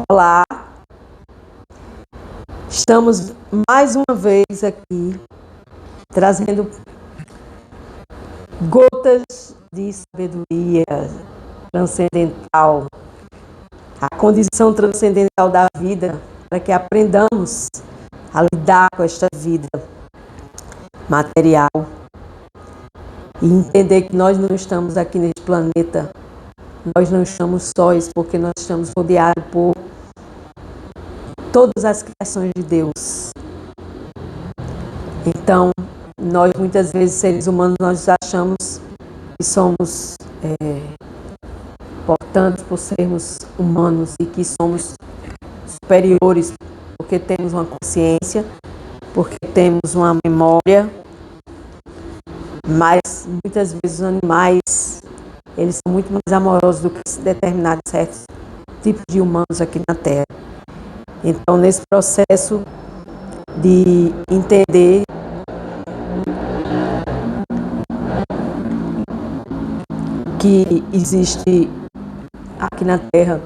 Olá, estamos mais uma vez aqui trazendo gotas de sabedoria transcendental, a condição transcendental da vida, para que aprendamos a lidar com esta vida material e entender que nós não estamos aqui neste planeta, nós não estamos sós, porque nós estamos rodeados por todas as criações de Deus. Então, nós muitas vezes, seres humanos, nós achamos que somos importantes por sermos humanos e que somos superiores porque temos uma consciência, porque temos uma memória, mas muitas vezes os animais, eles são muito mais amorosos do que determinados certos tipos de humanos aqui na Terra. Então, nesse processo de entender que existe aqui na Terra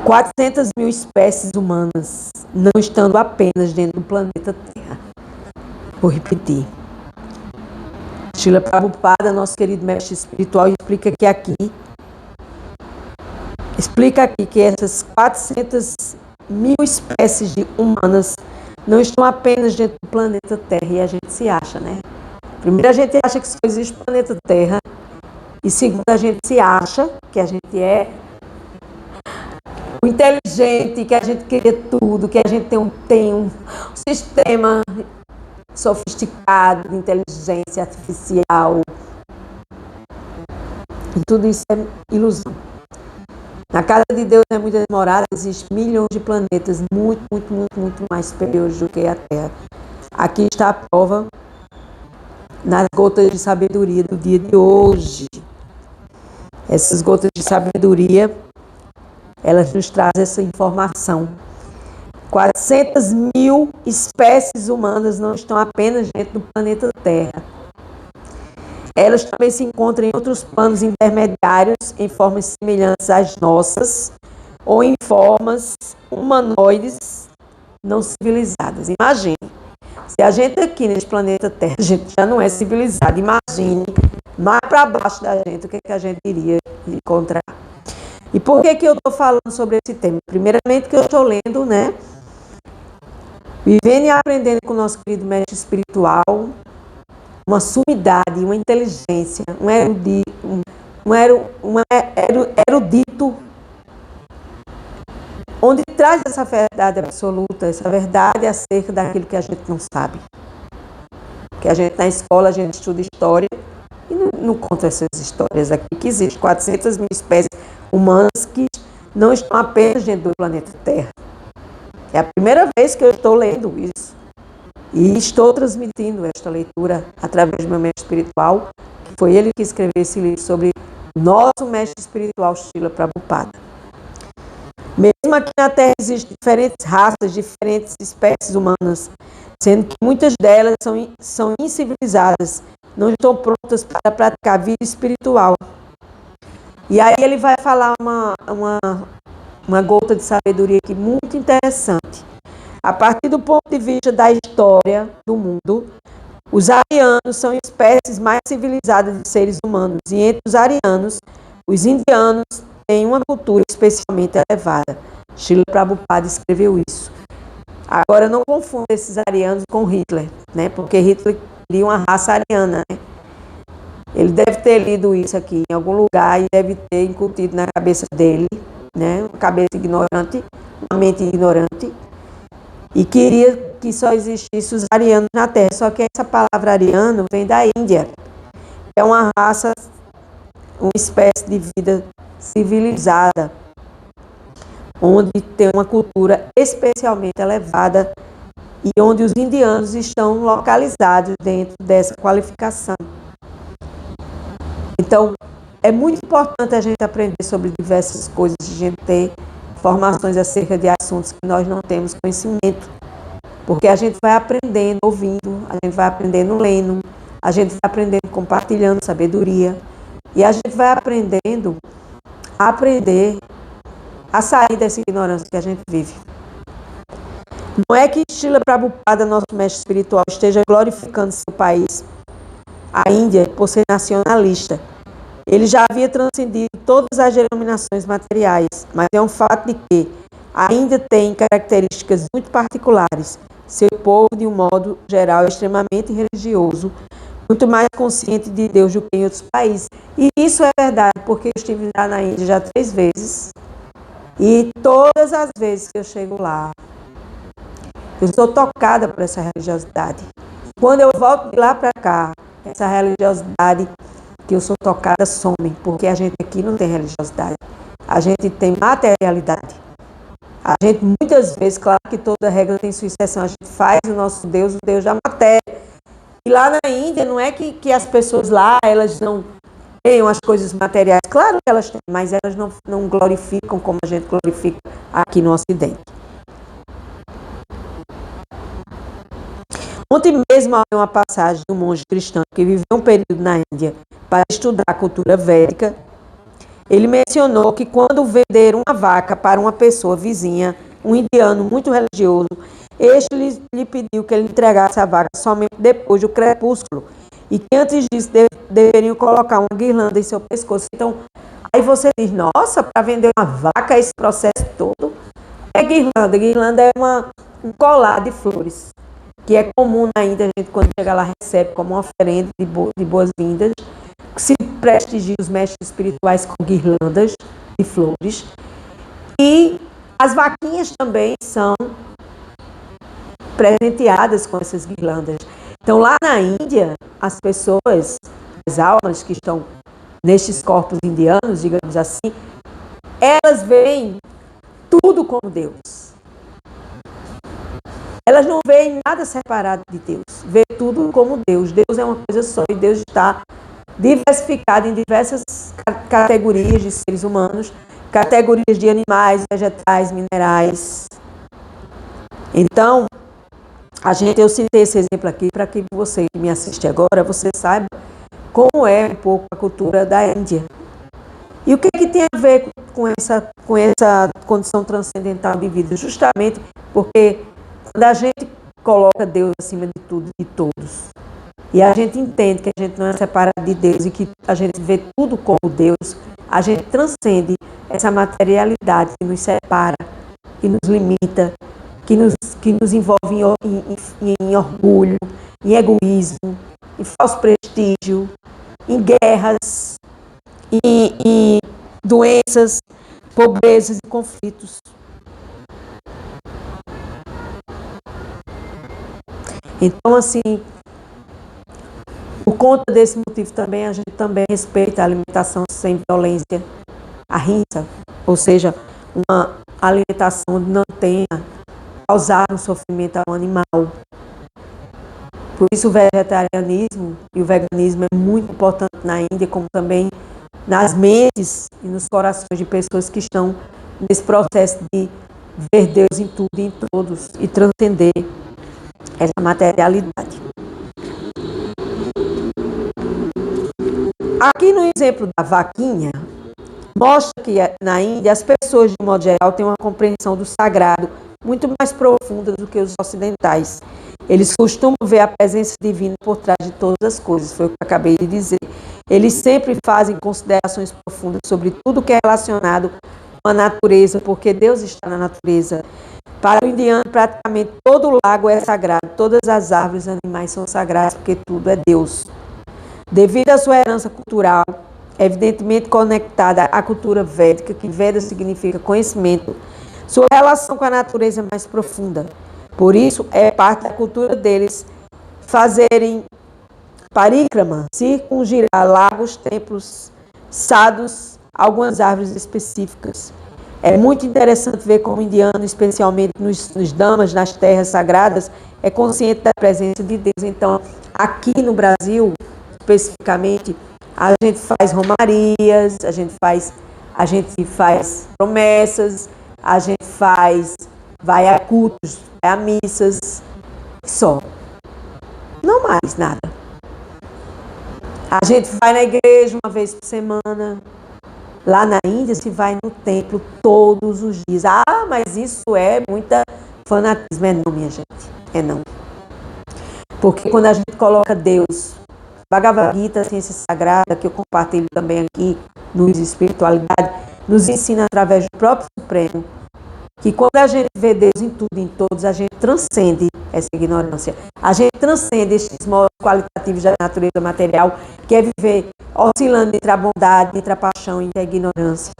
400 mil espécies humanas, não estando apenas dentro do planeta Terra. Vou repetir. Srila Prabhupada, nosso querido mestre espiritual, explica que essas 400 mil espécies de humanas não estão apenas dentro do planeta Terra, e a gente se acha, né? Primeiro, a gente acha que só existe o planeta Terra, e segundo, a gente se acha que a gente é o inteligente, que a gente queria tudo, que a gente tem um sistema sofisticado de inteligência artificial. E tudo isso é ilusão. Na casa de Deus é muito demorada, existem milhões de planetas muito mais superiores do que a Terra. Aqui está a prova nas gotas de sabedoria do dia de hoje. Essas gotas de sabedoria, elas nos trazem essa informação. 400 mil espécies humanas não estão apenas dentro do planeta Terra. Elas também se encontram em outros planos intermediários, em formas semelhantes às nossas, ou em formas humanoides não civilizadas. Imagine, se a gente aqui nesse planeta Terra, a gente já não é civilizado, imagine mais para baixo da gente o que a gente iria encontrar. E por que eu estou falando sobre esse tema? Primeiramente que eu estou lendo, né? Vivendo e aprendendo com o nosso querido mestre espiritual, uma sumidade, uma inteligência, um erudito, onde traz essa verdade absoluta, essa verdade acerca daquilo que a gente não sabe. Que a gente na escola, a gente estuda história e não conta essas histórias aqui, que existem 400 mil espécies humanas que não estão apenas dentro do planeta Terra. É a primeira vez que eu estou lendo isso. E estou transmitindo esta leitura através do meu mestre espiritual, que foi ele que escreveu esse livro sobre nosso mestre espiritual, Srila Prabhupada. Mesmo aqui na Terra existem diferentes raças, diferentes espécies humanas, sendo que muitas delas são incivilizadas, não estão prontas para praticar a vida espiritual. E aí ele vai falar uma gota de sabedoria aqui muito interessante. A partir do ponto de vista da história do mundo, os arianos são espécies mais civilizadas de seres humanos. E entre os arianos, os indianos têm uma cultura especialmente elevada. Srila Prabhupada escreveu isso. Agora, não confunda esses arianos com Hitler, né? Porque Hitler queria uma raça ariana, né? Ele deve ter lido isso aqui em algum lugar e deve ter incutido na cabeça dele, né? Uma cabeça ignorante, uma mente ignorante, e queria que só existisse os arianos na Terra. Só que essa palavra ariano vem da Índia. É uma raça, uma espécie de vida civilizada, onde tem uma cultura especialmente elevada e onde os indianos estão localizados dentro dessa qualificação. Então, é muito importante a gente aprender sobre diversas coisas, a gente ter informações acerca de assuntos que nós não temos conhecimento. Porque a gente vai aprendendo ouvindo, a gente vai aprendendo lendo, a gente vai aprendendo compartilhando sabedoria. E a gente vai aprendendo a aprender a sair dessa ignorância que a gente vive. Não é que Srila Prabhupada, nosso mestre espiritual, esteja glorificando seu país, a Índia, por ser nacionalista. Ele já havia transcendido todas as denominações materiais, mas é um fato de que a Índia tem características muito particulares. Seu povo, de um modo geral, é extremamente religioso, muito mais consciente de Deus do que em outros países. E isso é verdade, porque eu estive lá na Índia já 3 vezes, e todas as vezes que eu chego lá, eu sou tocada por essa religiosidade. Quando eu volto de lá para cá, essa religiosidade que eu sou tocada some, porque a gente aqui não tem religiosidade. A gente tem materialidade. A gente, muitas vezes, claro que toda regra tem sua exceção, a gente faz o nosso Deus, o Deus da matéria. E lá na Índia, não é que as pessoas lá, elas não tenham as coisas materiais. Claro que elas têm, mas elas não glorificam como a gente glorifica aqui no Ocidente. Ontem mesmo há uma passagem de um monge cristão que viveu um período na Índia para estudar a cultura védica. Ele mencionou que quando vender uma vaca para uma pessoa vizinha, um indiano muito religioso, este lhe pediu que ele entregasse a vaca somente depois do crepúsculo e que antes disso deveriam colocar uma guirlanda em seu pescoço. Então, aí você diz, nossa, para vender uma vaca esse processo todo? É guirlanda. Guirlanda é um colar de flores, que é comum na Índia, a gente quando chega lá recebe como uma oferenda de boas-vindas, se prestigia os mestres espirituais com guirlandas de flores. E as vaquinhas também são presenteadas com essas guirlandas. Então lá na Índia, as pessoas, as almas que estão nestes corpos indianos, digamos assim, elas veem tudo como Deus. Elas não veem nada separado de Deus, vê tudo como Deus. Deus é uma coisa só e Deus está diversificado em diversas categorias de seres humanos, categorias de animais, vegetais, minerais. Então, eu citei esse exemplo aqui para que você que me assiste agora, você saiba como é um pouco a cultura da Índia. E o que tem a ver com essa condição transcendental de vida? Justamente porque quando a gente coloca Deus acima de tudo e de todos, e a gente entende que a gente não é separado de Deus e que a gente vê tudo como Deus, a gente transcende essa materialidade que nos separa, que nos limita, que nos envolve em orgulho, em egoísmo, em falso prestígio, em guerras, em doenças, pobrezas e conflitos. Então, assim, por conta desse motivo também, a gente também respeita a alimentação sem violência, a ahimsa, ou seja, uma alimentação onde não tenha causado um sofrimento ao animal. Por isso o vegetarianismo e o veganismo é muito importante na Índia, como também nas mentes e nos corações de pessoas que estão nesse processo de ver Deus em tudo e em todos e transcender essa materialidade. Aqui no exemplo da vaquinha, mostra que na Índia as pessoas, de modo geral, têm uma compreensão do sagrado muito mais profunda do que os ocidentais. Eles costumam ver a presença divina por trás de todas as coisas, foi o que eu acabei de dizer. Eles sempre fazem considerações profundas sobre tudo que é relacionado com a natureza, porque Deus está na natureza. Para o indiano, praticamente todo o lago é sagrado, todas as árvores e animais são sagrados, porque tudo é Deus. Devido à sua herança cultural, evidentemente conectada à cultura védica, que Veda significa conhecimento, sua relação com a natureza é mais profunda. Por isso, é parte da cultura deles fazerem parikrama, circungirar lagos, templos, sadhus, algumas árvores específicas. É muito interessante ver como o indiano, especialmente nos damas, nas terras sagradas, é consciente da presença de Deus. Então, aqui no Brasil, especificamente, a gente faz romarias, a gente faz promessas, a gente vai a cultos, vai a missas, só. Não mais nada. A gente vai na igreja uma vez por semana, Lá na Índia se vai no templo todos os dias. Ah, mas isso é muita fanatismo. É não, minha gente. É não. Porque quando a gente coloca Deus, Bhagavad Gita, a ciência sagrada, que eu compartilho também aqui no Espiritualidade, nos ensina através do próprio Supremo, que quando a gente vê Deus em tudo e em todos, a gente transcende essa ignorância. A gente transcende estes modos qualitativos da natureza material, que é viver oscilando entre a bondade, entre a paixão e entre a ignorância.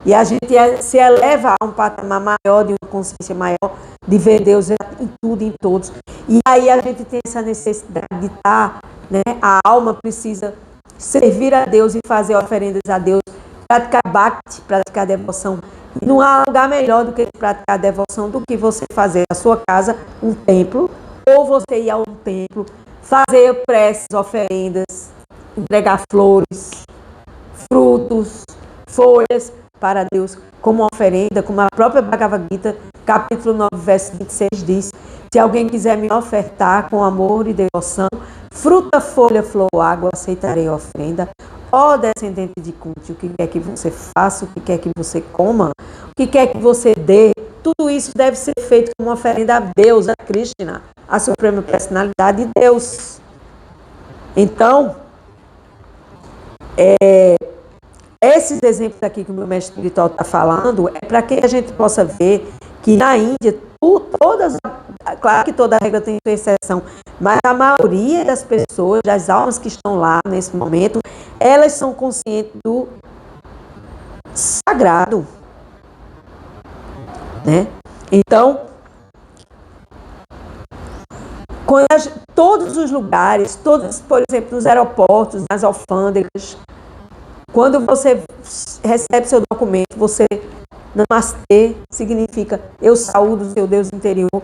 E a gente se eleva a um patamar maior, de uma consciência maior, de ver Deus em tudo e em todos. E aí a gente tem essa necessidade de estar, né? A alma precisa servir a Deus e fazer oferendas a Deus, praticar bhakti, praticar devoção. E não há lugar melhor do que praticar devoção do que você fazer na sua casa um templo, ou você ir a um templo, fazer preces, oferendas, entregar flores, frutos, folhas para Deus como oferenda, como a própria Bhagavad Gita, capítulo 9, verso 26 diz: se alguém quiser me ofertar com amor e devoção, fruta, folha, flor, água, aceitarei a oferenda. Ó descendente de Kunti, o que quer que você faça, o que quer que você coma, o que quer que você dê, tudo isso deve ser feito como oferenda a Deus, a Krishna, a suprema personalidade de Deus. Então, esses exemplos aqui que o meu mestre espiritual está falando é para que a gente possa ver que na Índia, claro que toda regra tem sua exceção, mas a maioria das pessoas, das almas que estão lá nesse momento, elas são conscientes do sagrado, né? Então, todos os lugares, por exemplo, nos aeroportos, nas alfândegas, quando você recebe seu documento, você namastê, significa eu saúdo o seu Deus interior.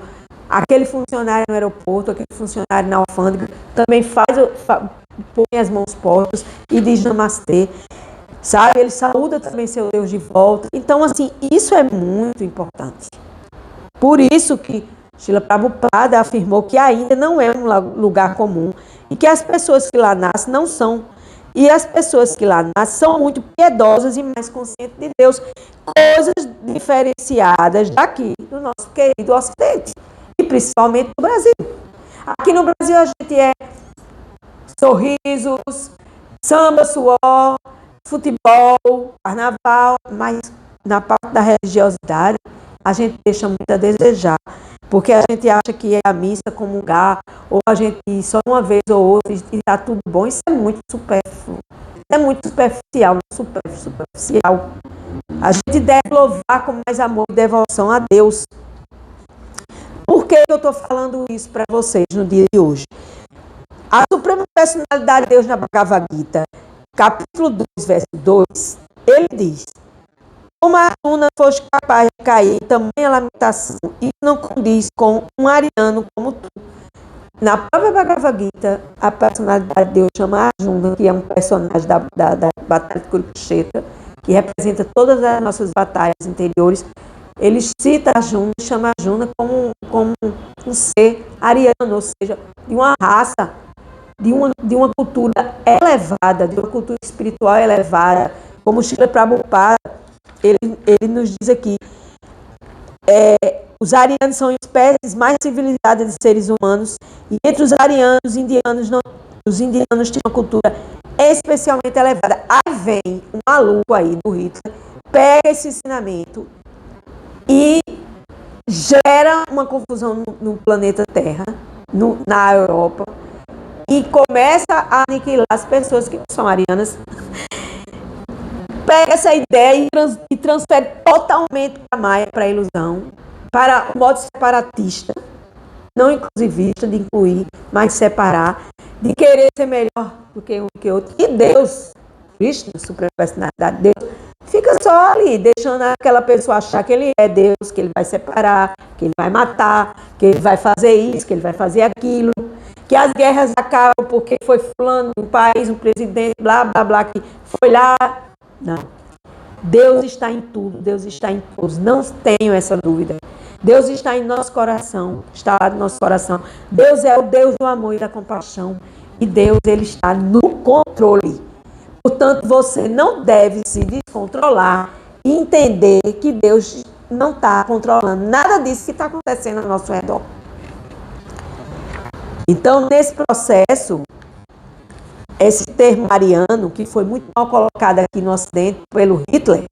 Aquele funcionário no aeroporto, aquele funcionário na alfândega, também põe as mãos postas e diz namastê. Sabe? Ele saúda também seu Deus de volta. Então, assim, isso é muito importante. Por isso que Srila Prabhupada afirmou que a Índia não é um lugar comum e que as pessoas que lá nascem não são. E as pessoas que lá nascem são muito piedosas e mais conscientes de Deus. Coisas diferenciadas daqui, do nosso querido Ocidente. E principalmente no Brasil. Aqui no Brasil a gente é sorrisos, samba, suor, futebol, carnaval, mas na parte da religiosidade a gente deixa muito a desejar, porque a gente acha que é a missa comungar, ou a gente ir só uma vez ou outra e está tudo bom. Isso é muito supérfluo, é muito superficial, superficial. A gente deve louvar com mais amor e devoção a Deus. Por que eu estou falando isso para vocês no dia de hoje? A Suprema Personalidade de Deus na Bhagavad Gita, capítulo 2, verso 2, ele diz: como a Arjuna foste capaz de cair em tamanha lamentação, isso não condiz com um ariano como tu. Na própria Bhagavad Gita, a personalidade de Deus chama Arjuna, que é um personagem da Batalha de Kurukshetra, que representa todas as nossas batalhas interiores. Ele cita Arjuna e chama Arjuna como um ser ariano, ou seja, de uma raça, de uma cultura elevada, de uma cultura espiritual elevada. Como Srila Prabhupada, ele nos diz aqui, os arianos são espécies mais civilizadas de seres humanos, e entre os arianos, os indianos têm uma cultura especialmente elevada. Aí vem um maluco aí do Hitler, pega esse ensinamento e gera uma confusão no planeta Terra, na Europa, e começa a aniquilar as pessoas que são arianas. Pega essa ideia e transfere totalmente para a Maia, para a ilusão, para o modo separatista, não inclusivista, de incluir, mas separar, de querer ser melhor do que um que outro. E Deus, Cristo, suprema personalidade de Deus, fica só ali, deixando aquela pessoa achar que ele é Deus, que ele vai separar, que ele vai matar, que ele vai fazer isso, que ele vai fazer aquilo, que as guerras acabam porque foi fulano, um país, um presidente, blá, blá, blá, que foi lá. Não. Deus está em tudo, Deus está em todos. Não tenho essa dúvida. Deus está em nosso coração, está lá no nosso coração. Deus é o Deus do amor e da compaixão. E Deus, ele está no controle. Portanto, você não deve se descontrolar e entender que Deus não está controlando nada disso que está acontecendo ao nosso redor. Então, nesse processo, esse termo ariano, que foi muito mal colocado aqui no Ocidente pelo Hitler,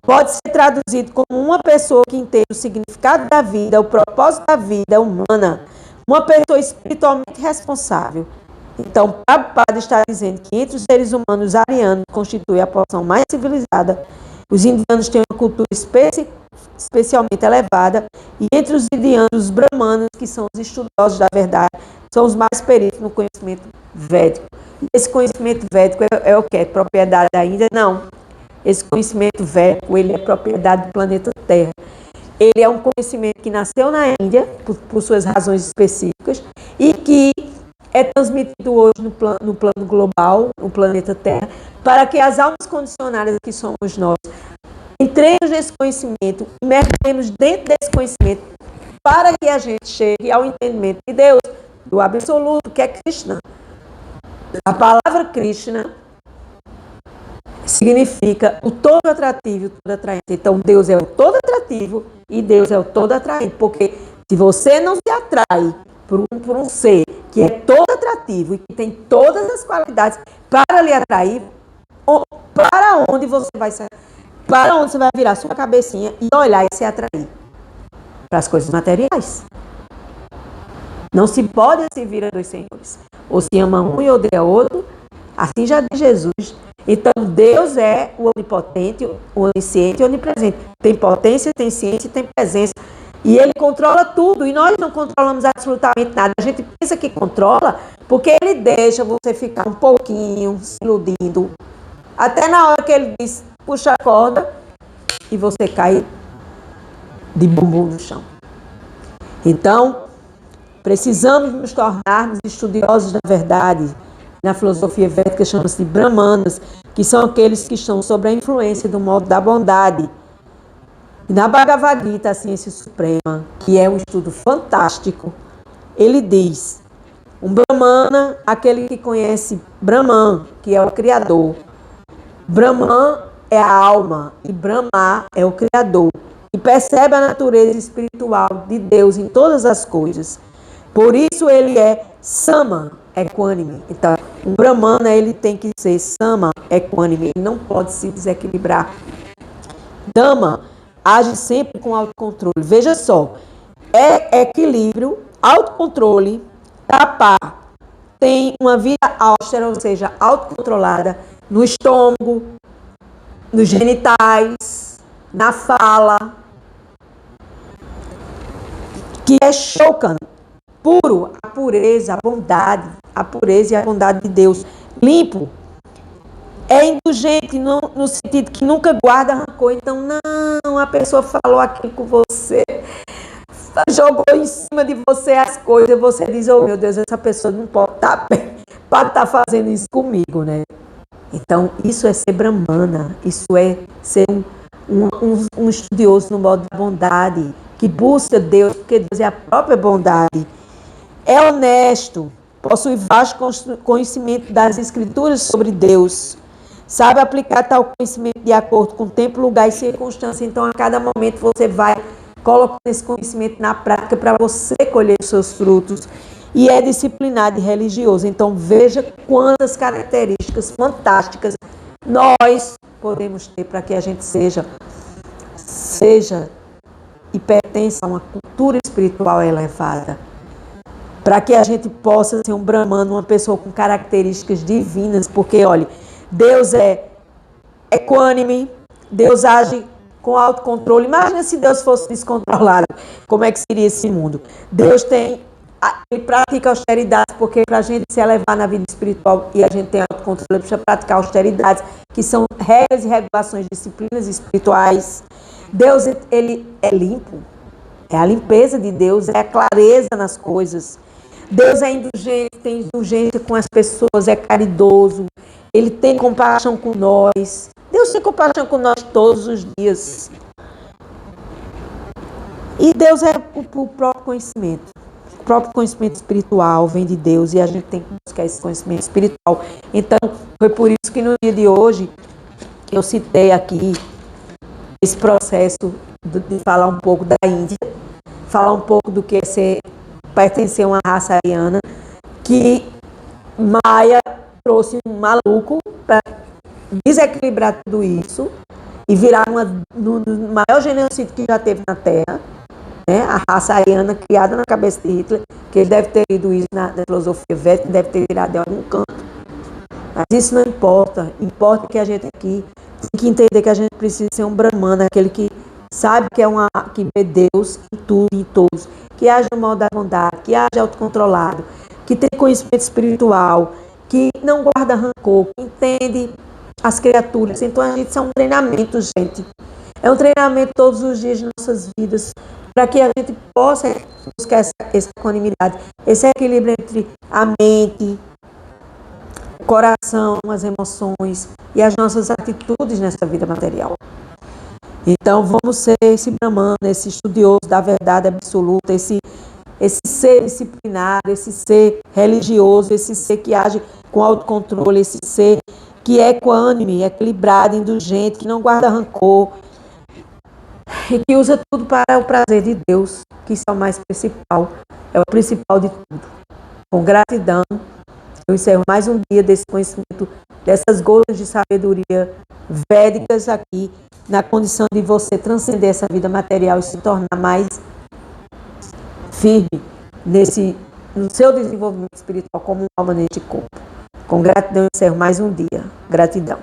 pode ser traduzido como uma pessoa que entende o significado da vida, o propósito da vida humana, uma pessoa espiritualmente responsável. Então, Prabhupada está dizendo que entre os seres humanos, os arianos constituem a porção mais civilizada, os indianos têm uma cultura especialmente elevada, e entre os indianos, os brahmanas, que são os estudiosos da verdade, são os mais peritos no conhecimento védico. E esse conhecimento védico é o que? É propriedade da Índia? Não. Esse conhecimento védico, ele é propriedade do planeta Terra. Ele é um conhecimento que nasceu na Índia, por suas razões específicas, e que é transmitido hoje no plano global, no planeta Terra, para que as almas condicionadas que somos nós entremos nesse conhecimento, mergulhemos dentro desse conhecimento, para que a gente chegue ao entendimento de Deus, do absoluto, que é Krishna. A palavra Krishna significa o todo atrativo, o todo atraente. Então, Deus é o todo atrativo e Deus é o todo atraente. Porque se você não se atrai por um ser que é todo atrativo e que tem todas as qualidades para lhe atrair, para onde você vai sair? Para onde você vai virar sua cabecinha e olhar e se atrair? Para as coisas materiais. Não se pode servir a dois senhores. Ou se ama um e odeia outro, assim já diz Jesus. Então, Deus é o onipotente, o onisciente e o onipresente. Tem potência, tem ciência, tem presença. E Ele controla tudo. E nós não controlamos absolutamente nada. A gente pensa que controla porque Ele deixa você ficar um pouquinho se iludindo. Até na hora que Ele diz, puxa a corda e você cai de bumbum no chão. Então, precisamos nos tornarmos estudiosos da verdade. Na filosofia védica chama-se de brahmanas, que são aqueles que estão sob a influência do modo da bondade. E na Bhagavad Gita, a ciência suprema, que é um estudo fantástico, ele diz, um brahmana, aquele que conhece Brahman, que é o Criador. Brahman é a alma e Brahma é o Criador. E percebe a natureza espiritual de Deus em todas as coisas. Por isso ele é sama, equânime. Então, um brahmana, ele tem que ser sama, equânime. Ele não pode se desequilibrar. Dama age sempre com autocontrole. Veja só, é equilíbrio, autocontrole, tapar. Tem uma vida austera, ou seja, autocontrolada, no estômago, nos genitais, na fala, que é Shokan, puro, a pureza, a bondade, a pureza e a bondade de Deus. Limpo, é indulgente no sentido que nunca guarda rancor. Então, não, a pessoa falou aquilo com você, jogou em cima de você as coisas, e você diz, oh meu Deus, essa pessoa não pode estar fazendo isso comigo, né? Então, isso é ser brahmana, isso é ser um estudioso no modo da bondade, que busca Deus, porque Deus é a própria bondade. É honesto, possui vasto conhecimento das Escrituras sobre Deus, sabe aplicar tal conhecimento de acordo com tempo, lugar e circunstância. Então, a cada momento você vai colocando esse conhecimento na prática para você colher os seus frutos. E é disciplinado e religioso. Então, veja quantas características fantásticas nós podemos ter para que a gente seja e pertença a uma cultura espiritual elevada. Para que a gente possa ser um brahmano, uma pessoa com características divinas. Porque, olha, Deus é equânime, Deus age com autocontrole. Imagina se Deus fosse descontrolado, como é que seria esse mundo? Ele pratica austeridade, porque para a gente se elevar na vida espiritual e a gente tem autocontrole, precisa praticar austeridades, que são regras e regulações, disciplinas espirituais. Deus, ele é limpo, é a limpeza de Deus, é a clareza nas coisas. Deus é indulgente, tem indulgência com as pessoas, é caridoso, ele tem compaixão com nós. Deus tem compaixão com nós todos os dias. E Deus é o próprio conhecimento. próprio conhecimento espiritual vem de Deus e a gente tem que buscar esse conhecimento espiritual. Então, foi por isso que no dia de hoje eu citei aqui esse processo de falar um pouco da Índia, falar um pouco do que é pertencer a uma raça ariana, que Maia trouxe um maluco para desequilibrar tudo isso e virar no maior genocídio que já teve na Terra, né? A raça ariana criada na cabeça de Hitler, que ele deve ter lido isso na filosofia védica, deve ter virado de algum canto. Mas isso não importa. Importa que a gente aqui tem que entender que a gente precisa ser um brahmana, aquele que sabe que vê Deus em tudo e em todos, que age no modo da bondade, que age autocontrolado, que tem conhecimento espiritual, que não guarda rancor, que entende as criaturas. Então a gente, isso é um treinamento, gente. É um treinamento todos os dias de nossas vidas, para que a gente possa buscar essa equanimidade, esse equilíbrio entre a mente, o coração, as emoções e as nossas atitudes nessa vida material. Então vamos ser esse brahmana, esse estudioso da verdade absoluta, esse ser disciplinado, esse ser religioso, esse ser que age com autocontrole, esse ser que é equânime, equilibrado, indulgente, que não guarda rancor e que usa tudo para o prazer de Deus, que isso é o mais principal, é o principal de tudo. Com gratidão, eu encerro mais um dia desse conhecimento, dessas gotas de sabedoria védicas aqui, na condição de você transcender essa vida material e se tornar mais firme no seu desenvolvimento espiritual como uma alma neste corpo. Com gratidão, eu encerro mais um dia. Gratidão.